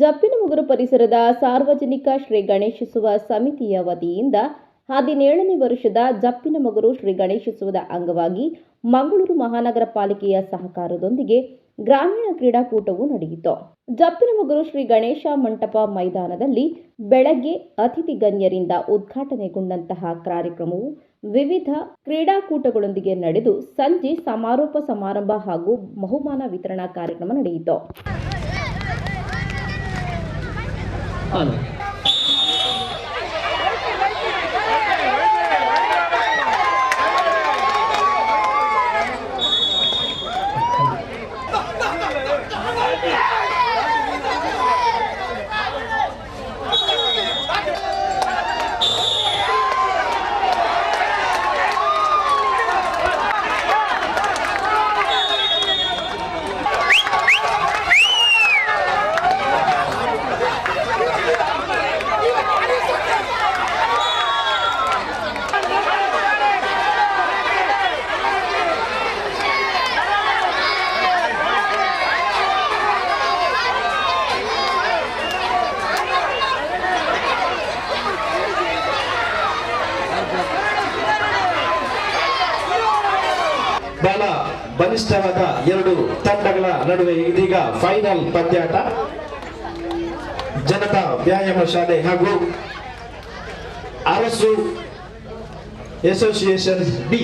ಜಪ್ಪಿನಮೊಗರು ಪರಿಸರದ ಸಾರ್ವಜನಿಕ ಶ್ರೀ ಗಣೇಶೋತ್ಸವ ಸಮಿತಿಯ ವತಿಯಿಂದ 17ನೇ ವರ್ಷದ ಜಪ್ಪಿನಮೊಗರು ಶ್ರೀ ಗಣೇಶೋತ್ಸವದ ಅಂಗವಾಗಿ ಮಂಗಳೂರು ಮಹಾನಗರ ಪಾಲಿಕೆಯ ಸಹಕಾರದೊಂದಿಗೆ ಗ್ರಾಮೀಣ ಕ್ರೀಡಾಕೂಟವು ನಡೆಯಿತು. ಜಪ್ಪಿನಮೊಗರು ಶ್ರೀ ಗಣೇಶ ಮಂಟಪ ಮೈದಾನದಲ್ಲಿ ಬೆಳಗ್ಗೆ ಅತಿಥಿ ಗಣ್ಯರಿಂದ ಉದ್ಘಾಟನೆಗೊಂಡಂತಹ ಕಾರ್ಯಕ್ರಮವು ವಿವಿಧ ಕ್ರೀಡಾಕೂಟಗಳೊಂದಿಗೆ ನಡೆದು ಸಂಜೆ ಸಮಾರೋಪ ಸಮಾರಂಭ ಹಾಗೂ ಬಹುಮಾನ ವಿತರಣಾ ಕಾರ್ಯಕ್ರಮ ನಡೆಯಿತು. ಬಹಳ ಬಲಿಷ್ಠವಾದ ಎರಡು ತಂಡಗಳ ನಡುವೆ ಇದೀಗ ಫೈನಲ್ ಪಂದ್ಯಾಟ. ಜನತಾ ವ್ಯಾಯಾಮ ಶಾಲೆ ಹಾಗೂ ಅರಸು ಅಸೋಸಿಯೇಷನ್ ಬಿ.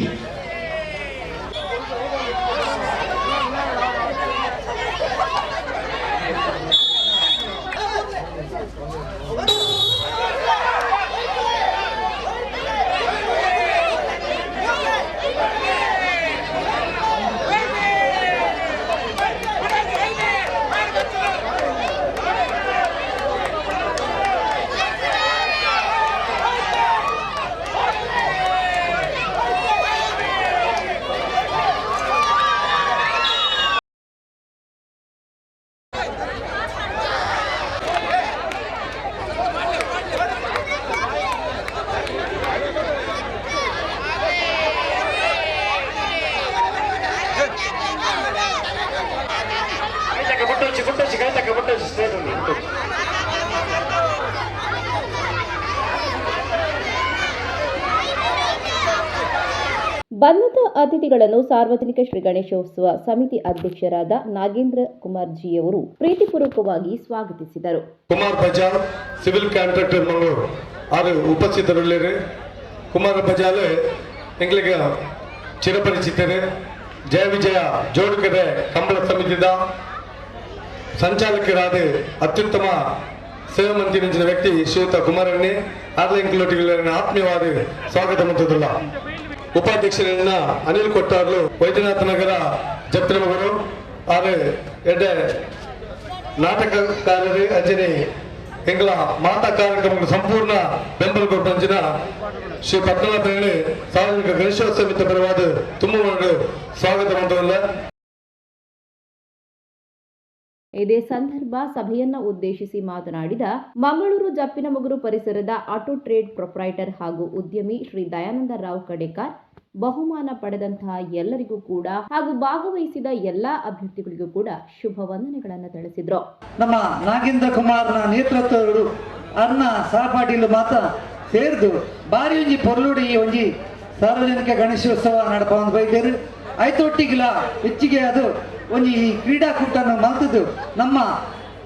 ಬಂದಂತ ಅತಿಥಿಗಳನ್ನು ಸಾರ್ವಜನಿಕ ಶ್ರೀ ಗಣೇಶೋತ್ಸವ ಸಮಿತಿ ಅಧ್ಯಕ್ಷರಾದ ನಾಗೇಂದ್ರ ಕುಮಾರ್ ಜಿಯವರು ಪ್ರೀತಿಪೂರ್ವಕವಾಗಿ ಸ್ವಾಗತಿಸಿದರು. ಕುಮಾರ್ ಬಜಾರ್ ಸಿವಿಲ್ ಕಾಂಟ್ರಾಕ್ಟರ್ ಮಂಗಳೂರು ಅವರು ಉಪಸ್ಥಿತರಿದ್ದಾರೆ. ಕುಮಾರ್ ಬಜಾರ್ ಎಂಗಳಿಗೆ ಚಿರಪರಿಚಿತರು. ಜಯ ವಿಜಯ ಜೋಡುಕೆರೆ ಕಂಬಳ ಸಮಿತಿದ ಸಂಚಾಲಕರಾದ ಅತ್ಯುತ್ತಮ ಸೇವೆ ಮಂತ್ರಿನ ವ್ಯಕ್ತಿ ಶ್ರೀಯುತ ಕುಮಾರಣ್ಣೆ ಆರ್ಲೈನ್ ಆತ್ಮೀಯವಾದ ಸ್ವಾಗತ ಮಂತ್ರದಲ್ಲ. ಉಪಾಧ್ಯಕ್ಷರನ್ನ ಅನಿಲ್ ಕೊಟ್ಟಾರ್ಲು ವೈದ್ಯನಾಥ ನಗರ ಜಪ್ಪಿನಮೊಗರು ಆರು ಎಡ್ಡೆ ನಾಟಕಕಾರರು ಅಂಜನೆ ಎಂಗಳ ಮಾತಾ ಕಾರ್ಯಕ್ರಮಕ್ಕೆ ಸಂಪೂರ್ಣ ಬೆಂಬಲ ಕೊಟ್ಟಂಜಿನ ಶ್ರೀ ಪದ್ಮನಾಥ ಸಾರ್ವಜನಿಕ ಗಣೇಶೋತ್ಸವ ಸಮಿತಿ ಪರವಾದ ತುಂಬ ಸ್ವಾಗತ ಮಂತ್ರದಲ್ಲ. ಇದೇ ಸಂದರ್ಭ ಸಭೆಯನ್ನ ಉದ್ದೇಶಿಸಿ ಮಾತನಾಡಿದ ಮಂಗಳೂರು ಜಪ್ಪಿನಮೊಗರು ಪರಿಸರದ ಆಟೋ ಟ್ರೇಡ್ ಪ್ರೊಪ್ರೈಟರ್ ಹಾಗೂ ಉದ್ಯಮಿ ಶ್ರೀ ದಯಾನಂದ ರಾವ್ ಕಡೇಕಾರ್ ಬಹುಮಾನ ಪಡೆದಂತಹ ಎಲ್ಲರಿಗೂ ಕೂಡ ಹಾಗೂ ಭಾಗವಹಿಸಿದ ಎಲ್ಲಾ ಅಭ್ಯರ್ಥಿಗಳಿಗೂ ಕೂಡ ಶುಭ ವಂದನೆಗಳನ್ನು ತಿಳಿಸಿದ್ರು. ನಮ್ಮ ನಾಗೇಂದ್ರ ಕುಮಾರ್ನ ನೇತೃತ್ವಗಳು ಅರ್ನ ಸಹಪಾಠಿಲು ಮಾತ ಸೇರಿದು ಬಾರಿ ಒಂಜಿ ಪೊರ್ಲುಡಿ ಒಂಜಿ ಸಾರ್ವಜನಿಕ ಗಣೇಶೋತ್ಸವ ನಡಪಂದು ಬೈದೇರು ಐತೊಟ್ಟಿಗಿಲ ಹೆಚ್ಚಿಗೆ ಅದು ಒಂಜಿ ಕ್ರೀಡಾಕೂಟನ್ನು ಮಲ್ತದ್ದು ನಮ್ಮ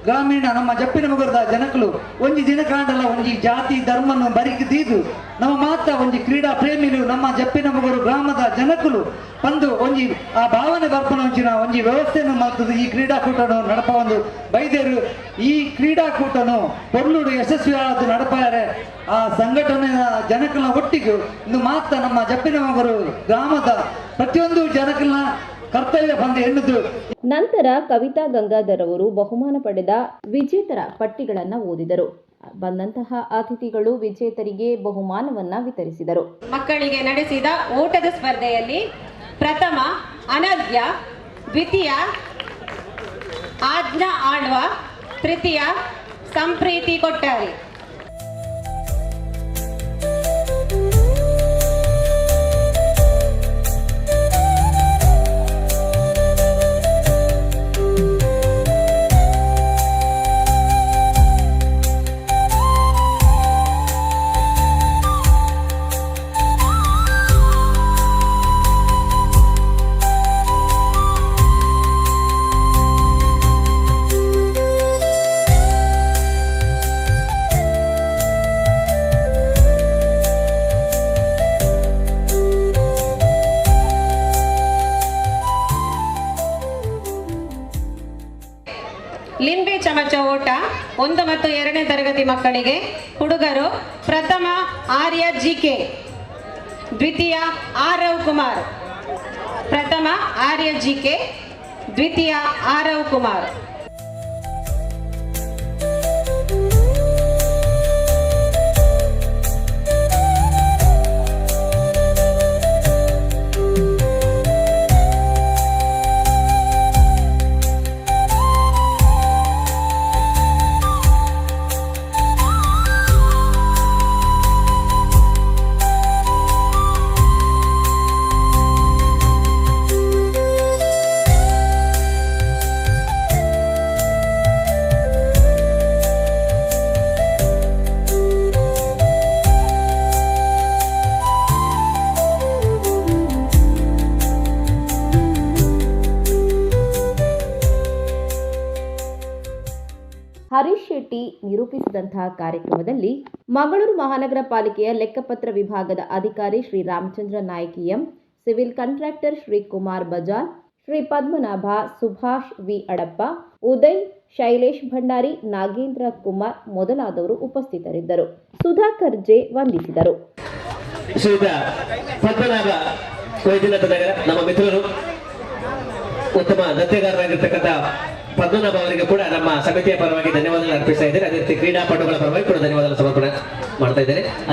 ಗ್ರಾಮೀಣ ನಮ್ಮ ಜಪ್ಪಿನಮೊಗರದ ಜನಕಲು ಒಂಜಿ ದಿನ ಕಾಂಡಲ ಒಂಜಿ ಜಾತಿ ಧರ್ಮನ್ನು ಬರಿಕಿದ್ದು ನಮ್ಮ ಮಾತ ಒಂಜಿ ಕ್ರೀಡಾ ಪ್ರೇಮಿಲು ನಮ್ಮ ಜಪ್ಪಿನಮೊಗರು ಗ್ರಾಮದ ಜನಕಲು ಬಂದು ಒಂಜಿ ಆ ಭಾವನೆ ಬರ್ಪನಂಚಿನ ಒಂಜಿ ವ್ಯವಸ್ಥೆಯನ್ನು ಮಲ್ತದ್ದು ಈ ಕ್ರೀಡಾಕೂಟನು ನಡಪೊಂದು ಬೈದೇರು. ಈ ಕ್ರೀಡಾಕೂಟನು ಪೊರ್ಲುಡು ಯಶಸ್ವಿಯಾದ ನಡಪಾರೆ ಆ ಸಂಘಟನೆಯ ಜನಕಲ ಒಟ್ಟಿಗೂ ಇಂದು ಮಾತ ನಮ್ಮ ಜಪ್ಪಿನಮೊಗರು ಗ್ರಾಮದ ಪ್ರತಿಯೊಂದು ಜನಕಲ್ನ ಕರ್ತವ್ಯ ಬಂದು ಎನ್ನುವುದು. ನಂತರ ಕವಿತಾ ಗಂಗಾಧರ್ ಅವರು ಬಹುಮಾನ ಪಡೆದ ವಿಜೇತರ ಪಟ್ಟಿಗಳನ್ನು ಓದಿದರು. ಬಂದಂತಹ ಅತಿಥಿಗಳು ವಿಜೇತರಿಗೆ ಬಹುಮಾನವನ್ನ ವಿತರಿಸಿದರು. ಮಕ್ಕಳಿಗೆ ನಡೆಸಿದ ಓಟದ ಸ್ಪರ್ಧೆಯಲ್ಲಿ ಪ್ರಥಮ ಅನವ್ಯ, ದ್ವಿತೀಯ ಆಜ್ಞಾ ಆಳ್ವ, ತೃತೀಯ ಸಂಪ್ರೀತಿ ಕೊಟ್ಟಾರಿ. ಲಿಂಬೆ ಚಮಚ ಓಟ 1 ಮತ್ತು 2ನೇ ತರಗತಿ ಮಕ್ಕಳಿಗೆ. ಹುಡುಗರು ಪ್ರಥಮ ಆರ್ಯ ಜಿಕೆ, ದ್ವಿತೀಯ ಆರವ್ ಕುಮಾರ್. ಪ್ರಥಮ ಆರ್ಯ ಜಿಕೆ, ದ್ವಿತೀಯ ಆರವ್ ಕುಮಾರ್. ಹರೀಶ್ ಶೆಟ್ಟಿ ನಿರೂಪಿಸಿದಂತಹ ಕಾರ್ಯಕ್ರಮದಲ್ಲಿ ಮಂಗಳೂರು ಮಹಾನಗರ ಪಾಲಿಕೆಯ ಲೆಕ್ಕಪತ್ರ ವಿಭಾಗದ ಅಧಿಕಾರಿ Shri Ramachandra Naik M, civil contractor Shri Kumar Bajal, Shri Padmanabha, Subhash V Adappa, Uday, Shailesh Bhandari, Nagendra Kumar ಮೊದಲಾದವರು ಉಪಸ್ಥಿತರಿದ್ದರು. ಸುಧಾಕರ್ ಜೆ ವಂದಿಸಿದರು. ಶ್ರೀಯುತ ಪದ್ಮನಾಭ ವೈದ್ಯನಾಥ ನಗರ ನಮ್ಮ ಮಿತ್ರರು, ಉತ್ತಮ ನೃತ್ಯಗಾರರಾಗಿರ್ತಕ್ಕಂಥ ಪದ್ಮನಾಭ ಅವರಿಗೆ ಕೂಡ ನಮ್ಮ ಸಮಿತಿಯ ಪರವಾಗಿ ಧನ್ಯವಾದಗಳು ಅರ್ಪಿಸ್ತಾ ಇದ್ದೇನೆ. ಅದೇ ರೀತಿ ಕ್ರೀಡಾಪಟುಗಳ ಪರವಾಗಿ ಕೂಡ ಧನ್ಯವಾದಗಳು ಸಮರ್ಪಣೆ ಮಾಡ್ತಾ ಇದ್ದೇನೆ.